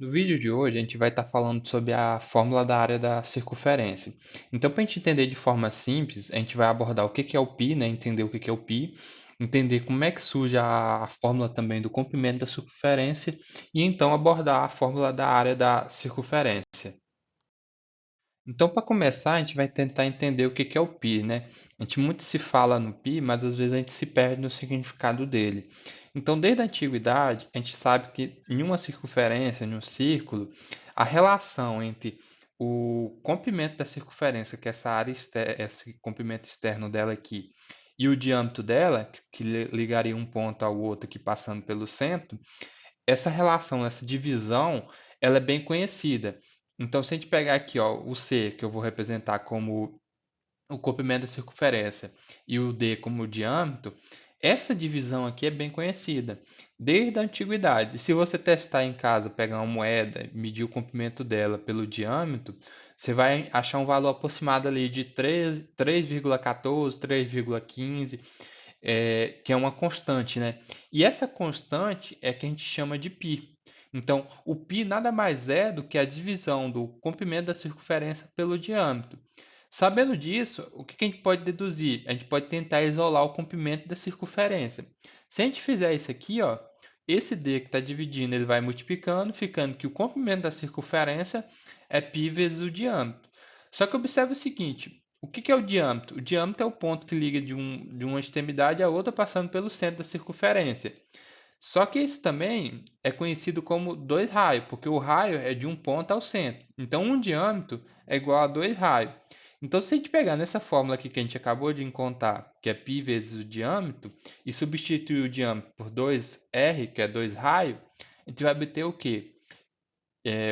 No vídeo de hoje, a gente vai estar falando sobre a fórmula da área da circunferência. Então, para a gente entender de forma simples, a gente vai abordar o que que é o π, né? Entender o que que é o π, entender como é que surge a fórmula também do comprimento da circunferência e então abordar a fórmula da área da circunferência. Então, para começar, a gente vai tentar entender o que que é o π, né? A gente muito se fala no π, mas às vezes a gente se perde no significado dele. Então, desde a antiguidade, a gente sabe que em uma circunferência, em um círculo, a relação entre o comprimento da circunferência, que é essa área esse comprimento externo dela aqui, e o diâmetro dela, que ligaria um ponto ao outro aqui passando pelo centro, essa relação, essa divisão, ela é bem conhecida. Então, se a gente pegar aqui, ó, o C, que eu vou representar como o comprimento da circunferência, e o D como o diâmetro, essa divisão aqui é bem conhecida desde a antiguidade. Se você testar em casa, pegar uma moeda, medir o comprimento dela pelo diâmetro, você vai achar um valor aproximado ali de 3,14, 3,15, que é uma constante, né? E essa constante é que a gente chama de π. Então, o π nada mais é do que a divisão do comprimento da circunferência pelo diâmetro. Sabendo disso, o que a gente pode deduzir? A gente pode tentar isolar o comprimento da circunferência. Se a gente fizer isso aqui, ó, esse d que está dividindo, ele vai multiplicando, ficando que o comprimento da circunferência é π vezes o diâmetro. Só que observe o seguinte, o que é o diâmetro? O diâmetro é o ponto que liga de uma extremidade à outra passando pelo centro da circunferência. Só que isso também é conhecido como dois raios, porque o raio é de um ponto ao centro. Então, um diâmetro é igual a dois raios. Então, se a gente pegar nessa fórmula aqui que a gente acabou de encontrar, que é π vezes o diâmetro, e substituir o diâmetro por 2r, que é 2 raios, a gente vai obter o quê?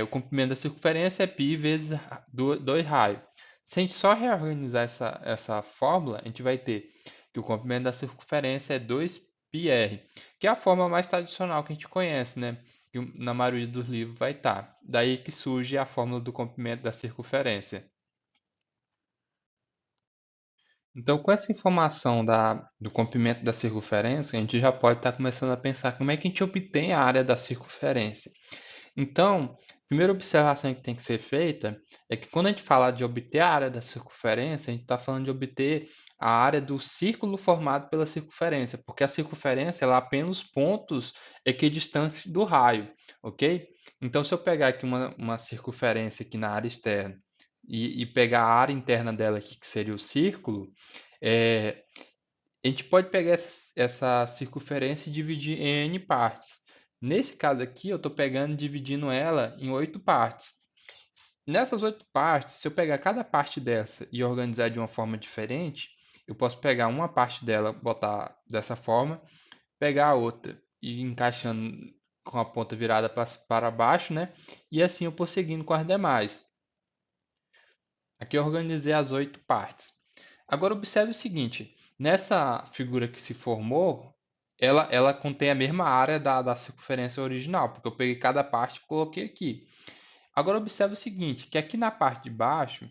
O comprimento da circunferência é π vezes 2 raios. Se a gente só reorganizar essa fórmula, a gente vai ter que o comprimento da circunferência é 2πr, que é a forma mais tradicional que a gente conhece, né? Que na maioria dos livros vai estar. Daí que surge a fórmula do comprimento da circunferência. Então, com essa informação do comprimento da circunferência, a gente já pode estar começando a pensar como é que a gente obtém a área da circunferência. Então, a primeira observação que tem que ser feita é que quando a gente fala de obter a área da circunferência, a gente está falando de obter a área do círculo formado pela circunferência, porque a circunferência ela é apenas pontos equidistantes do raio, ok? Então, se eu pegar aqui uma circunferência aqui na área externa e pegar a área interna dela aqui, que seria o círculo, é, a gente pode pegar essa circunferência e dividir em n partes. Nesse caso aqui, eu estou pegando e dividindo ela em 8 partes. Nessas 8 partes, se eu pegar cada parte dessa e organizar de uma forma diferente, eu posso pegar uma parte dela, botar dessa forma, pegar a outra e ir encaixando com a ponta virada para baixo, né? E assim eu prosseguindo com as demais. Aqui eu organizei as 8 partes. Agora observe o seguinte, nessa figura que se formou, ela contém a mesma área da circunferência original, porque eu peguei cada parte e coloquei aqui. Agora observe o seguinte, que aqui na parte de baixo,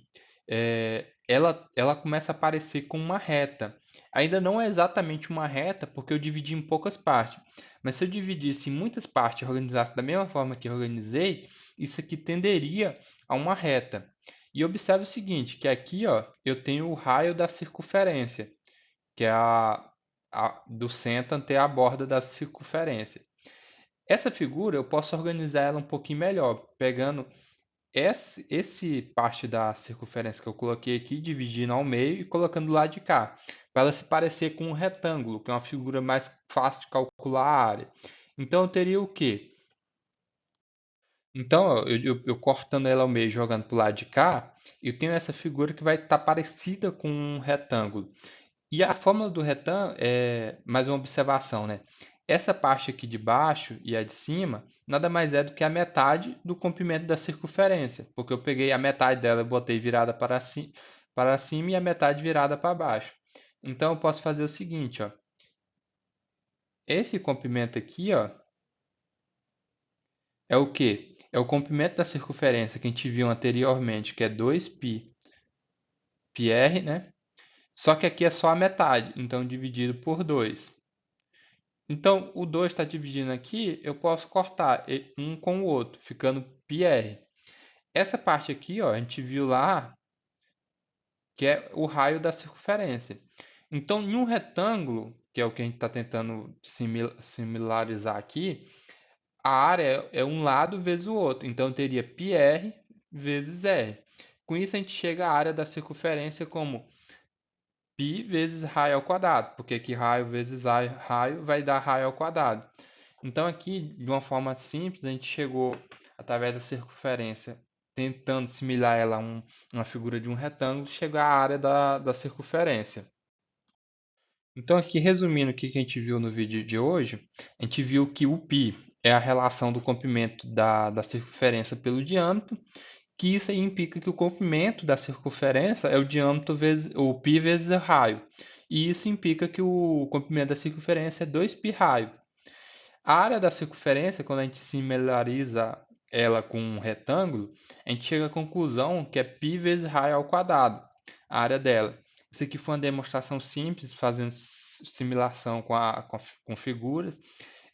ela começa a aparecer com uma reta. Ainda não é exatamente uma reta, porque eu dividi em poucas partes. Mas se eu dividisse em muitas partes e organizasse da mesma forma que eu organizei, isso aqui tenderia a uma reta. E observe o seguinte, que aqui ó, eu tenho o raio da circunferência, que é do centro até a borda da circunferência. Essa figura eu posso organizar ela um pouquinho melhor, pegando esse parte da circunferência que eu coloquei aqui, dividindo ao meio e colocando do lado de cá, para ela se parecer com um retângulo, que é uma figura mais fácil de calcular a área. Então eu teria o quê? Então, ó, eu cortando ela ao meio, jogando para o lado de cá, eu tenho essa figura que vai estar parecida com um retângulo. E a fórmula do retângulo é mais uma observação, né? Essa parte aqui de baixo e a de cima nada mais é do que a metade do comprimento da circunferência, porque eu peguei a metade dela e botei virada para cima e a metade virada para baixo. Então eu posso fazer o seguinte, ó. Esse comprimento aqui, ó, é o quê? É o comprimento da circunferência que a gente viu anteriormente, que é 2πr, né? Só que aqui é só a metade, então dividido por 2. Então, o 2 está dividindo aqui, eu posso cortar um com o outro, ficando πr. Essa parte aqui, ó, a gente viu lá, que é o raio da circunferência. Então, em um retângulo, que é o que a gente está tentando similarizar aqui, a área é um lado vezes o outro. Então, eu teria πr vezes r. Com isso, a gente chega à área da circunferência como π vezes raio ao quadrado, porque aqui raio vezes raio vai dar raio ao quadrado. Então, aqui, de uma forma simples, a gente chegou, através da circunferência, tentando similar ela a uma figura de um retângulo, chegar à área da circunferência. Então, aqui, resumindo o que a gente viu no vídeo de hoje, a gente viu que o π é a relação do comprimento da circunferência pelo diâmetro, que isso aí implica que o comprimento da circunferência é o diâmetro vezes o π vezes o raio. E isso implica que o comprimento da circunferência é 2π raio. A área da circunferência, quando a gente similariza ela com um retângulo, a gente chega à conclusão que é π vezes raio ao quadrado, a área dela. Isso aqui foi uma demonstração simples, fazendo simulação com figuras.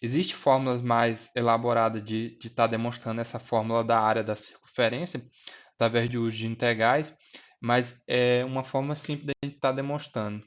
Existem fórmulas mais elaboradas de estar demonstrando essa fórmula da área da circunferência, através de uso de integrais, mas é uma forma simples de a gente estar demonstrando.